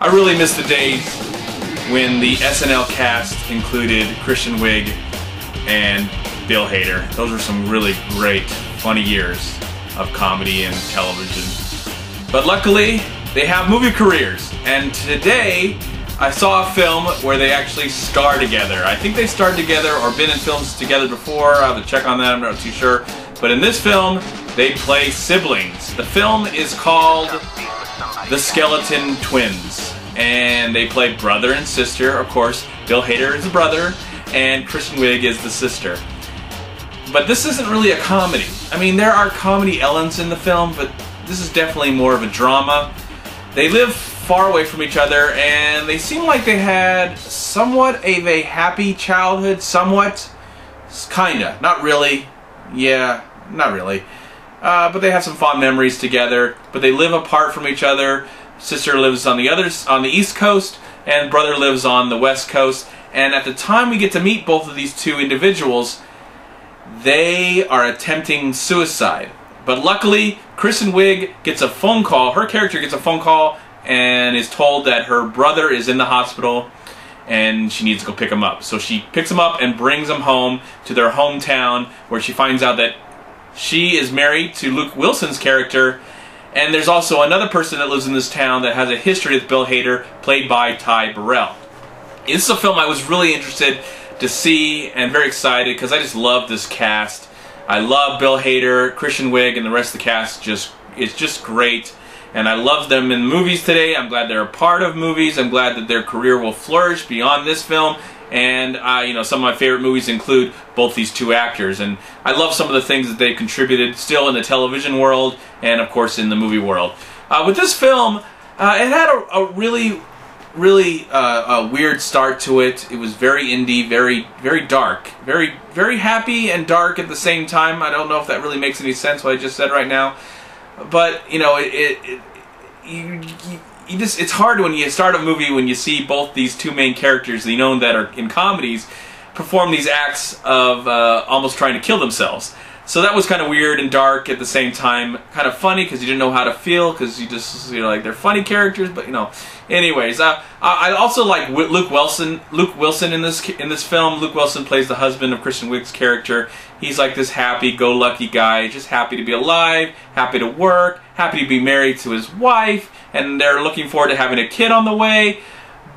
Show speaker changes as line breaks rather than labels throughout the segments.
I really miss the days when the SNL cast included Kristen Wiig and Bill Hader. Those were some really great, funny years of comedy and television. But luckily, they have movie careers. And today, I saw a film where they actually star together. I think they starred together or been in films together before. I have to check on that, I'm not too sure. But in this film, they play siblings. The film is called The Skeleton Twins. And they play brother and sister. Of course, Bill Hader is the brother and Kristen Wiig is the sister. But this isn't really a comedy. I mean, there are comedy elements in the film, but this is definitely more of a drama. They live far away from each other, and they seem like they had somewhat of a happy childhood, somewhat, kinda, not really, yeah, not really. But they have some fond memories together, but they live apart from each other. Sister lives on the East Coast, and brother lives on the West Coast. And at the time we get to meet both of these two individuals, they are attempting suicide. But luckily, Kristen Wiig gets a phone call, her character gets a phone call, and is told that her brother is in the hospital and she needs to go pick him up. So she picks him up and brings him home to their hometown, where she finds out that she is married to Luke Wilson's character, and there's also another person that lives in this town that has a history with Bill Hader, played by Ty Burrell. This is a film I was really interested to see and very excited because I just love this cast. I love Bill Hader, Kristen Wiig, and the rest of the cast. It's just great. And I love them in movies today. I'm glad they're a part of movies. I'm glad that their career will flourish beyond this film. And you know, some of my favorite movies include both these two actors. And I love some of the things that they've contributed still in the television world and, of course, in the movie world. With this film, it had a really weird start to it. It was very indie, very dark, very happy and dark at the same time. I don't know if that really makes any sense what I just said right now. But you know, it's hard when you start a movie when you see both these two main characters, you know, that are in comedies, perform these acts of almost trying to kill themselves. So that was kind of weird and dark at the same time. Kind of funny because you didn't know how to feel, because you just, you know, like, they're funny characters, but you know. Anyways, I also like Luke Wilson in this film. Luke Wilson plays the husband of Kristen Wiig's character. He's like this happy-go-lucky guy, just happy to be alive, happy to work, happy to be married to his wife, and they're looking forward to having a kid on the way.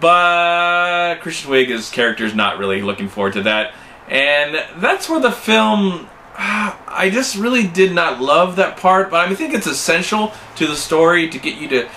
But Kristen Wiig's character is not really looking forward to that, and that's where the film, I just really did not love that part. But I think it's essential to the story to get you to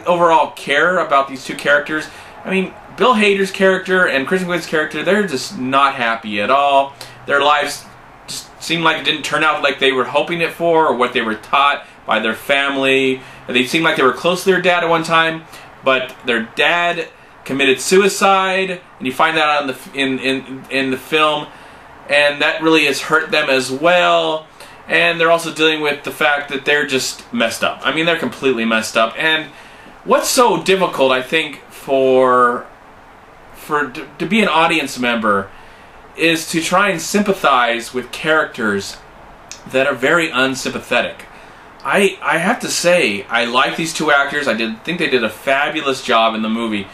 overall care about these two characters. I mean, Bill Hader's character and Kristen Wiig's character, they're just not happy at all. Their lives just seemed like it didn't turn out like they were hoping it for, or what they were taught by their family. They seemed like they were close to their dad at one time, but their dad committed suicide, and you find that out in the film, and that really has hurt them as well. And they're also dealing with the fact that they're just messed up. I mean, they're completely messed up. And what's so difficult, I think, to be an audience member is to try and sympathize with characters that are very unsympathetic. I have to say, I like these two actors. I think they did a fabulous job in the movie,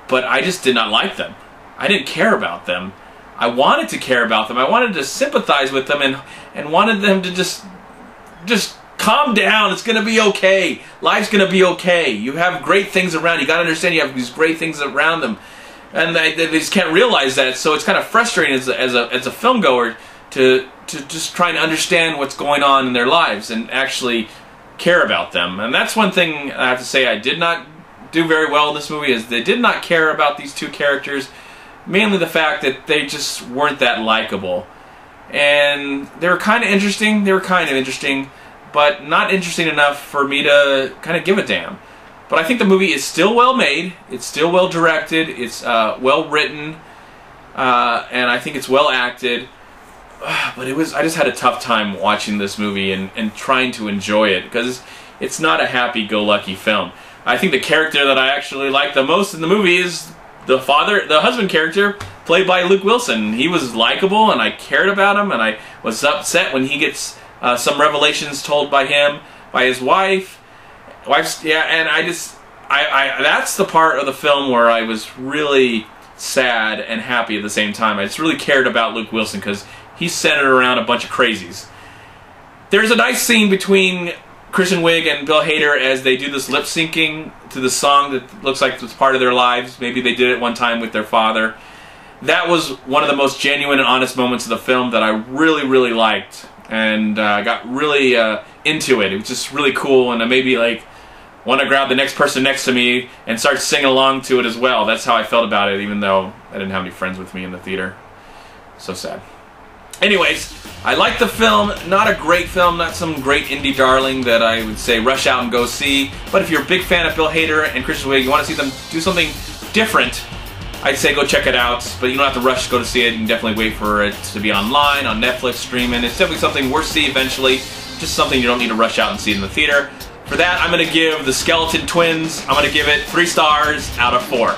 but I just did not like them. I didn't care about them. I wanted to care about them. I wanted to sympathize with them and wanted them to just calm down. It's going to be okay. Life's going to be okay. You have great things around. You got to understand you have these great things around them. And they just can't realize that. So it's kind of frustrating as a film goer to just try and understand what's going on in their lives and actually care about them. And that's one thing I have to say I did not do very well in this movie, is they did not care about these two characters. Mainly the fact that they just weren't that likable. And they were kind of interesting, but not interesting enough for me to kind of give a damn. But I think the movie is still well made, it's still well directed, it's well written, and I think it's well acted. But I just had a tough time watching this movie and trying to enjoy it, because it's not a happy-go-lucky film. I think the character that I actually like the most in the movie is the husband character, played by Luke Wilson. He was likable, and I cared about him, and I was upset when he gets some revelations told by him, by his wife. And that's the part of the film where I was really sad and happy at the same time. I just really cared about Luke Wilson because he's centered around a bunch of crazies. There's a nice scene between Kristen Wiig and Bill Hader as they do this lip syncing to the song that looks like it's part of their lives. Maybe they did it one time with their father. That was one of the most genuine and honest moments of the film that I really, really liked, and got really into it. It was just really cool, and I maybe like want to grab the next person next to me and start singing along to it as well. That's how I felt about it, even though I didn't have any friends with me in the theater. So sad. Anyways, I liked the film. Not a great film, not some great indie darling that I would say rush out and go see. But if you're a big fan of Bill Hader and Kristen Wiig, you want to see them do something different, I'd say go check it out. But you don't have to rush to go to see it. You can definitely wait for it to be online, on Netflix, streaming. It's definitely something worth seeing eventually. Just something you don't need to rush out and see in the theater. For that, I'm going to give The Skeleton Twins, I'm going to give it 3 stars out of 4.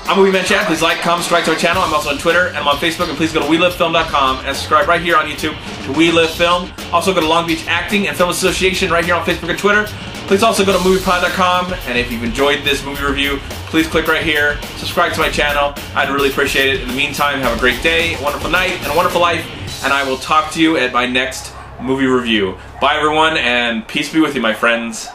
I'm MovieManCHAD. Please like, comment, subscribe to our channel. I'm also on Twitter and I'm on Facebook. And please go to WeLiveFilm.com and subscribe right here on YouTube to We Live Film. Also go to Long Beach Acting and Film Association right here on Facebook and Twitter. Please also go to MoviePod.com. And if you've enjoyed this movie review, please click right here. Subscribe to my channel. I'd really appreciate it. In the meantime, have a great day, a wonderful night, and a wonderful life. And I will talk to you at my next movie review. Bye everyone, and peace be with you, my friends.